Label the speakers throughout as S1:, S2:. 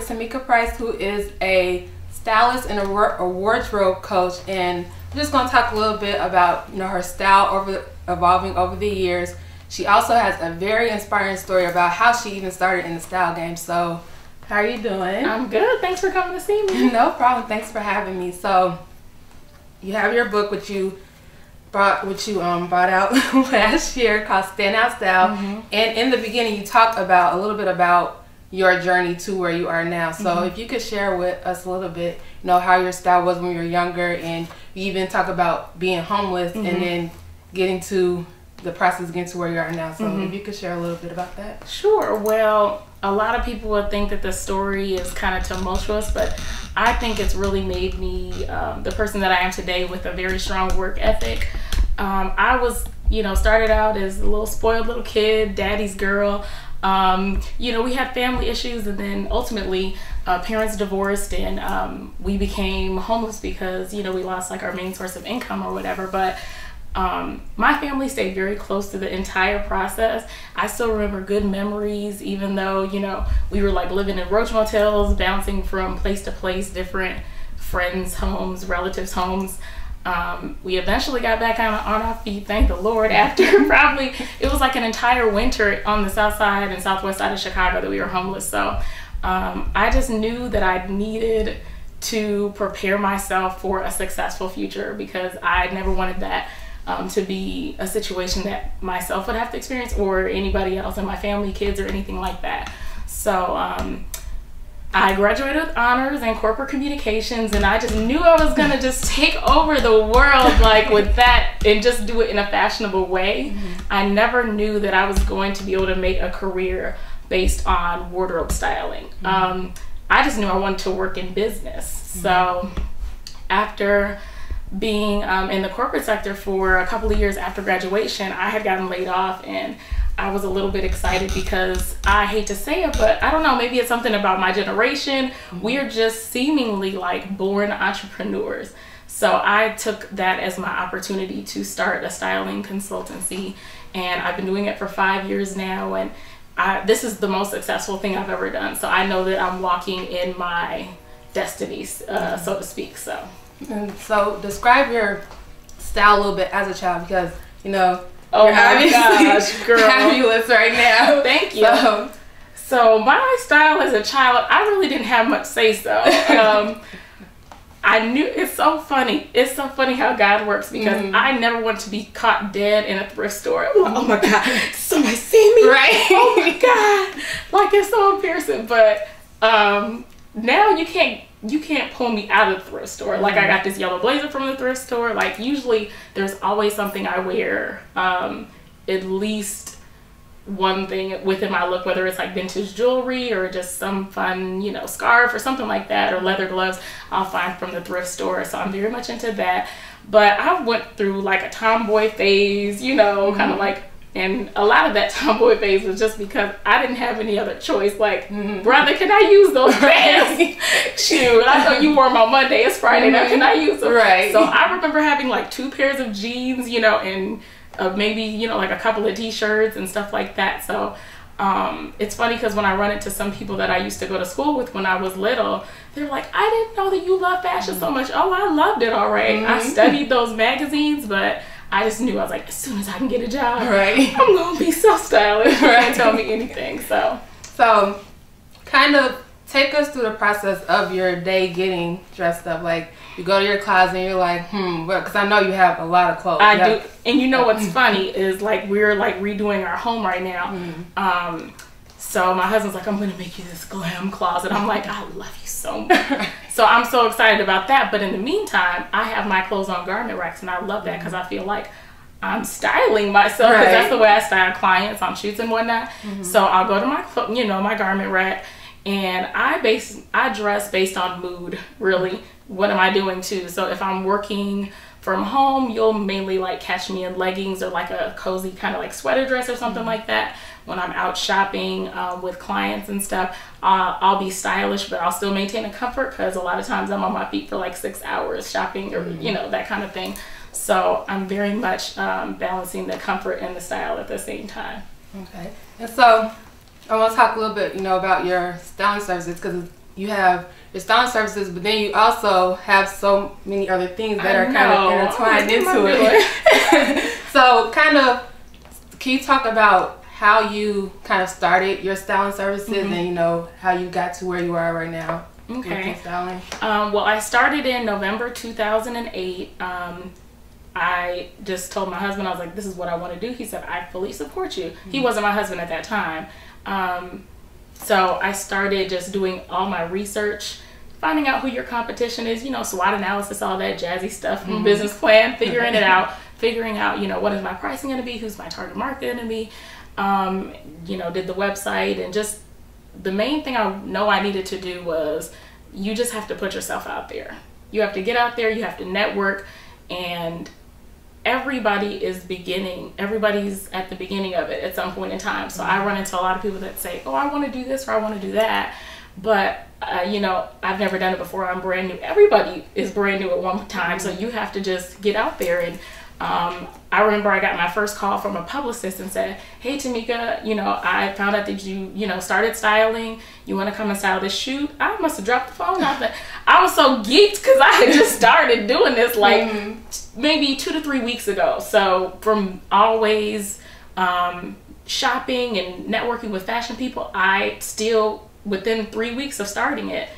S1: with Tamika Price, who is a stylist and a wardrobe coach, and we're just going to talk a little bit about her style evolving over the years. She also has a very inspiring story about how she even started in the style game. So, how are you doing?
S2: I'm good. Thanks for coming to see me.
S1: No problem. Thanks for having me. So, you have your book, which you brought out last year, called Standout Style. And in the beginning, you talked about a little bit about your journey to where you are now. So, if you could share with us a little bit, how your style was when you were younger, and you even talk about being homeless and then getting to the process getting to where you are now. So, if you could share a little bit about that.
S2: Sure. Well, a lot of people would think that the story is kind of tumultuous, but I think it's really made me the person that I am today, with a very strong work ethic. I was, started out as a little spoiled little kid, daddy's girl. We had family issues, and then ultimately parents divorced, and we became homeless because, we lost like our main source of income or whatever. But my family stayed very close to the entire process. I still remember good memories, even though, we were like living in roach motels, bouncing from place to place, different friends' homes, relatives' homes. We eventually got back on our feet, thank the Lord, after probably, it was like an entire winter on the south side and southwest side of Chicago that we were homeless. So I just knew that I needed to prepare myself for a successful future, because I never wanted that to be a situation that myself would have to experience, or anybody else in my family, kids, or anything like that. So I graduated with honors in corporate communications, and I just knew I was gonna just take over the world like with that, and just do it in a fashionable way. I never knew that I was going to be able to make a career based on wardrobe styling. I just knew I wanted to work in business. So after being in the corporate sector for a couple of years after graduation, I had gotten laid off, and I was a little bit excited because, I hate to say it, but I don't know, maybe it's something about my generation. We're just seemingly like born entrepreneurs. So I took that as my opportunity to start a styling consultancy, and I've been doing it for 5 years now, and this is the most successful thing I've ever done. So I know that I'm walking in my destiny, so to speak.
S1: And so describe your style a little bit as a child, because
S2: oh
S1: you're
S2: my gosh, girl,
S1: fabulous right now.
S2: Thank you. So my style as a child, I really didn't have much say so. I knew, it's so funny. It's so funny how God works, because I never wanted to be caught dead in a thrift store. I'm like, oh my God, somebody see me,
S1: right?
S2: Oh my God, like, it's so embarrassing. But now you can't pull me out of the thrift store. Like, I got this yellow blazer from the thrift store. Like, usually there's always something I wear, at least one thing within my look, whether it's like vintage jewelry or just some fun, scarf or something like that, or leather gloves, I'll find from the thrift store. So I'm very much into that. But I went through like a tomboy phase, kind of like, and a lot of that tomboy phase was just because I didn't have any other choice. Like, brother, can I use those pants? Shoot, I thought you wore them on Monday. It's Friday now. Can I use them?
S1: Right.
S2: So I remember having like 2 pairs of jeans, and maybe, like a couple of t-shirts and stuff like that. So it's funny, because when I run into some people that I used to go to school with when I was little, they're like, I didn't know that you love fashion so much. Oh, I loved it, all right. I studied those magazines, but I just knew, I was like, as soon as I can get a job, I'm gonna be so stylish. Can't tell me anything. So
S1: kind of take us through the process of your day getting dressed up. Like, you go to your closet and you're like, because I know you have a lot of clothes.
S2: I do. And what's funny is, like, we're like redoing our home right now. So my husband's like, I'm gonna make you this glam closet. I'm like, I love you so much. So I'm so excited about that. But in the meantime, I have my clothes on garment racks, and I love that, because I feel like I'm styling myself, because that's the way I style clients on shoots and whatnot. So I'll go to my my garment rack, and I dress based on mood, really. What am I doing too? So if I'm working from home, you'll mainly like catch me in leggings or like a cozy kind of like sweater dress or something like that. When I'm out shopping with clients and stuff, I'll be stylish, but I'll still maintain a comfort, because a lot of times I'm on my feet for like 6 hours shopping, or that kind of thing. So I'm very much balancing the comfort and the style at the same time.
S1: Okay. And so I want to talk a little bit, about your styling services, because you have your styling services, but then you also have so many other things that are kind of intertwined into it. So kind of, can you talk about how you kind of started your styling services and, you know, how you got to where you are right now?
S2: Okay.
S1: Styling?
S2: Well, I started in November 2008. I just told my husband, I was like, this is what I want to do. He said, I fully support you. He wasn't my husband at that time. So I started just doing all my research, finding out who your competition is, you know, SWOT analysis, all that jazzy stuff from business plan, figuring it out, figuring out, you know, what is my pricing going to be, who's my target market going to be, you know, did the website, and just the main thing I know I needed to do was you just have to put yourself out there. You have to get out there, you have to network, and everybody is beginning. Everybody's at the beginning of it at some point in time. So I run into a lot of people that say, oh, I want to do this or I want to do that. But, you know, I've never done it before. I'm brand new. Everybody is brand new at one time. So you have to just get out there. And I remember I got my first call from a publicist and said, hey, Tamika, you know, I found out that you know, started styling. You want to come and style this shoot? I must have dropped the phone out there. I was so geeked because I had just started doing this like maybe 2 to 3 weeks ago. So from always shopping and networking with fashion people, I still, within 3 weeks of starting it,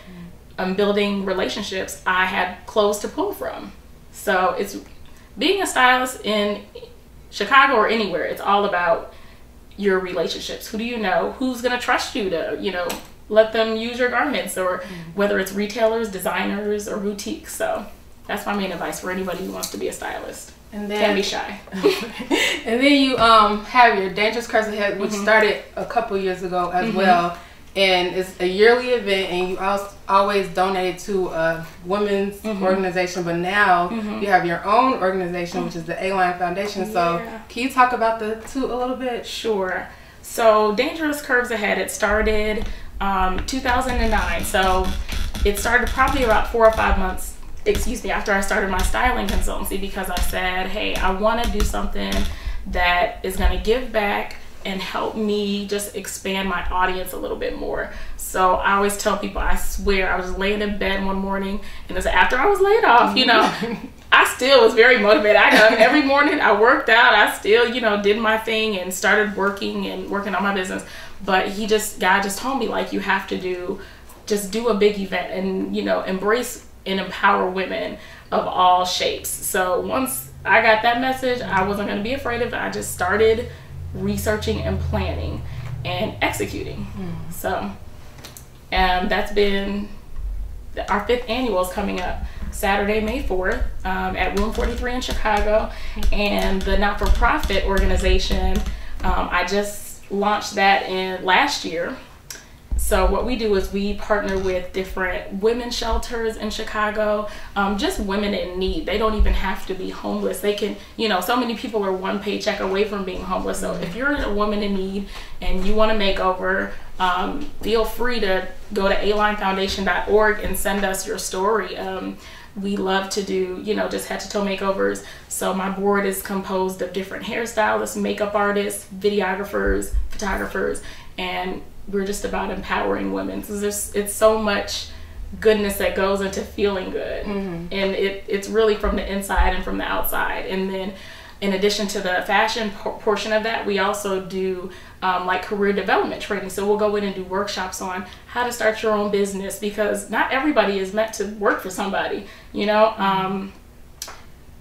S2: building relationships, I had clothes to pull from. So it's being a stylist in Chicago or anywhere, it's all about your relationships. Who do you know? Who's going to trust you to, you know, let them use your garments, or whether it's retailers, designers, or boutiques. So that's my main advice for anybody who wants to be a stylist. And then can't be shy.
S1: And then you have your Dangerous Curves Ahead, which started a couple years ago as well. And it's a yearly event, and you always donate to a women's organization, but now you have your own organization, which is the Aline Foundation. So can you talk about the two a little bit?
S2: Sure. So Dangerous Curves Ahead, it started 2009. So it started probably about 4 or 5 months, after I started my styling consultancy, because I said, hey, I want to do something that is going to give back and help me just expand my audience a little bit more. So I always tell people, I swear, I was laying in bed one morning, and it was after I was laid off, you know, I still was very motivated. I got up every morning, I worked out, I still, you know, did my thing and started working on my business. But God just told me, like, you have to just do a big event and, you know, embrace and empower women of all shapes. So once I got that message, I wasn't going to be afraid of it. I just started researching and planning and executing. So that's been our 5th annual is coming up Saturday, May 4th at Room 43 in Chicago. And the not-for-profit organization, I just launched that in last year. So what we do is we partner with different women's shelters in Chicago, just women in need. They don't even have to be homeless. They can, you know, so many people are one paycheck away from being homeless. So if you're a woman in need and you want to make over, feel free to go to alinefoundation.org and send us your story. We love to do, you know, just head-to-toe makeovers. So my board is composed of different hairstylists, makeup artists, videographers, photographers, and we're just about empowering women. So it's so much goodness that goes into feeling good. And it's really from the inside and from the outside. And then in addition to the fashion portion of that, we also do like career development training. So we'll go in and do workshops on how to start your own business, because not everybody is meant to work for somebody, you know,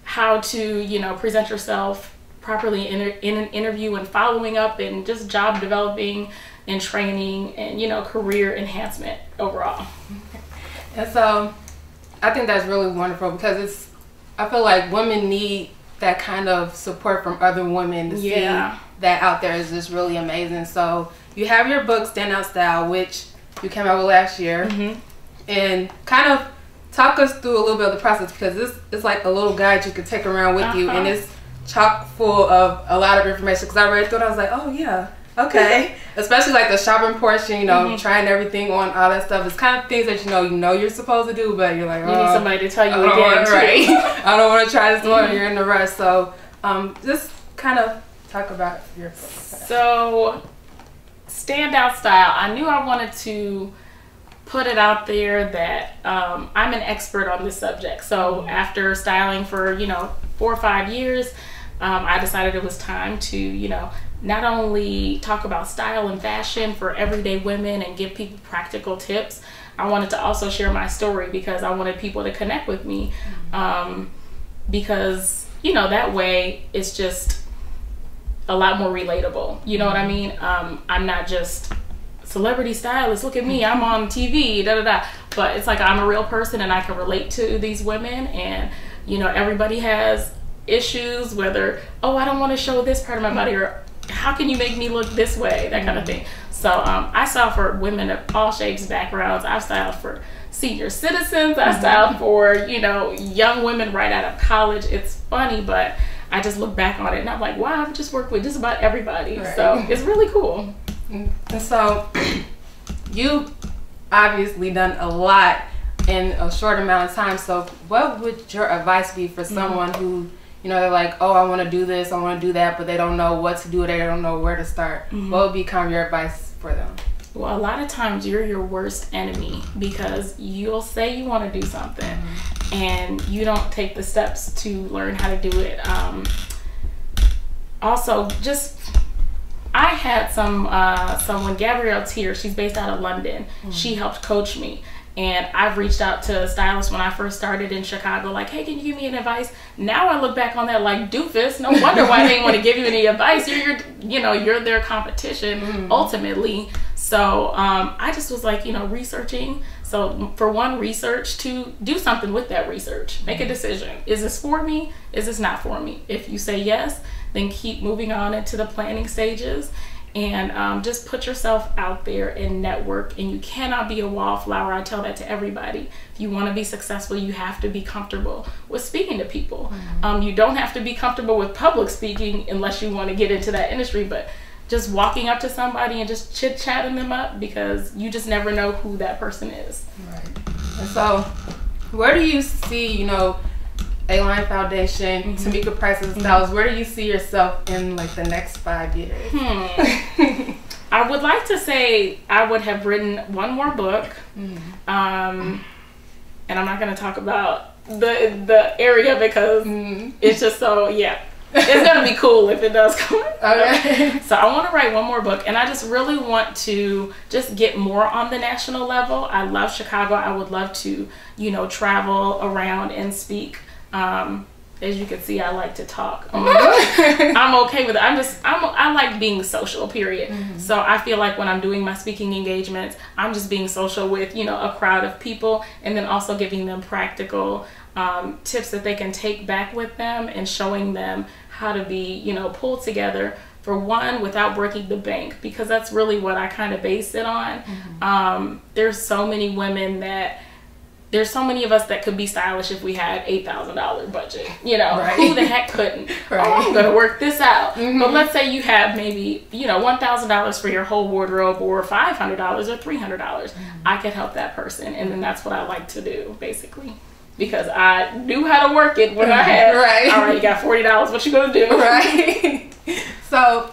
S2: how to, you know, present yourself properly in an interview, and following up, and just job developing and training, and, you know, career enhancement overall.
S1: And so I think that's really wonderful, because I feel like women need that kind of support from other women to see that out there is just really amazing. So you have your book, Standout Style, which you came out with last year, and kind of talk us through a little bit of the process, because it's like a little guide you could take around with you, and it's chock full of a lot of information. Because I read through it, I was like, oh yeah, okay. Especially like the shopping portion, you know, trying everything on, all that stuff. It's kind of things that you know you're supposed to do, but you're like, oh,
S2: you need somebody to tell you again,
S1: right? I don't want to try this one. You're in the rush. So just kind of talk about your book.
S2: So Standout Style, I knew I wanted to put it out there that I'm an expert on this subject. So after styling for, 4 or 5 years, I decided it was time to, not only talk about style and fashion for everyday women and give people practical tips, I wanted to also share my story because I wanted people to connect with me. Because, that way it's just a lot more relatable. You know what I mean? I'm not just celebrity stylist, look at me, I'm on TV, but it's like I'm a real person and I can relate to these women, and everybody has issues, whether, oh, I don't want to show this part of my body, or how can you make me look this way, that kind of thing. So I style for women of all shapes, backgrounds. I've styled for senior citizens, I styled for young women right out of college. It's funny, but I just look back on it and I'm like, wow, I've just worked with just about everybody. Right. So it's really cool.
S1: And so you obviously done a lot in a short amount of time. So what would your advice be for someone who, they're like, oh, I want to do this, I want to do that, but they don't know what to do, they don't know where to start. What would be kind of your advice for them?
S2: Well, a lot of times you're your worst enemy, because you'll say you want to do something and you don't take the steps to learn how to do it. Also, I had someone, Gabrielle Tier, she's based out of London. She helped coach me. And I've reached out to stylists when I first started in Chicago, like, hey, can you give me any advice? Now I look back on that like, doofus, no wonder why they didn't want to give you any advice. You're their competition ultimately. So I just was like, researching. So for one, research, to do something with that research, make a decision. Is this for me? Is this not for me? If you say yes, then keep moving on into the planning stages. And just put yourself out there and network. And you cannot be a wallflower. I tell that to everybody. If you want to be successful, you have to be comfortable with speaking to people. You don't have to be comfortable with public speaking unless you want to get into that industry, but just walking up to somebody and just chit-chatting them up, because you just never know who that person is.
S1: Right. And so where do you see, Aline Foundation, Tamika Price's Styles, where do you see yourself in like the next 5 years?
S2: I would like to say I would have written one more book. And I'm not going to talk about the area because it's just so, it's going to be cool if it does come out. Okay. So I want to write one more book, and I just really want to just get more on the national level. I love Chicago. I would love to, travel around and speak. As you can see, I like to talk. I'm okay with it. I like being social, period. So I feel like when I'm doing my speaking engagements, I'm just being social with, a crowd of people, and then also giving them practical tips that they can take back with them, and showing them how to be, pulled together, for one, without breaking the bank, because that's really what I kind of base it on. There's so many women there's so many of us that could be stylish if we had $8,000 budget. Right. Who the heck couldn't? Right. Oh, I'm going to work this out. But let's say you have maybe, $1,000 for your whole wardrobe, or $500 or $300. I could help that person. And then that's what I like to do, basically. Because I knew how to work it when I had, all right, you got $40, what you going to do? Right.
S1: So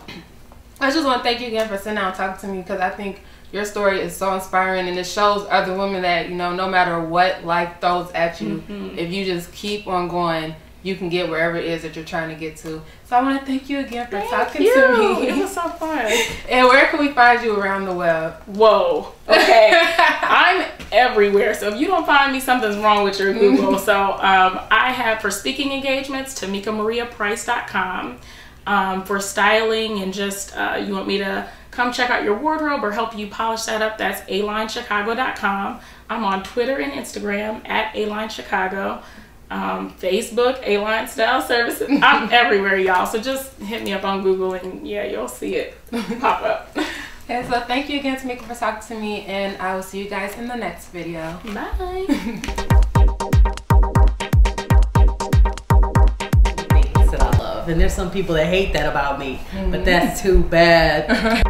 S1: I just want to thank you again for sitting down and talking to me, because I think your story is so inspiring, and it shows other women that, no matter what life throws at you, if you just keep on going, you can get wherever it is that you're trying to get to. So I want to thank you again for talking to me.
S2: It was so fun.
S1: And where can we find you around the web?
S2: Whoa. Okay. I'm everywhere. So if you don't find me, something's wrong with your Google. So I have, for speaking engagements, TamikaMariaPrice.com. For styling and just you want me to come check out your wardrobe or help you polish that up, that's AlineChicago.com. I'm on Twitter and Instagram at AlineChicago. Facebook, Aline Style Services. I'm everywhere, y'all. So just hit me up on Google, and you'll see it pop up.
S1: Okay, so thank you again, Tamika, for talking to me, and I will see you guys in the next video.
S2: Bye.
S3: Things that I love, and there's some people that hate that about me, but that's too bad.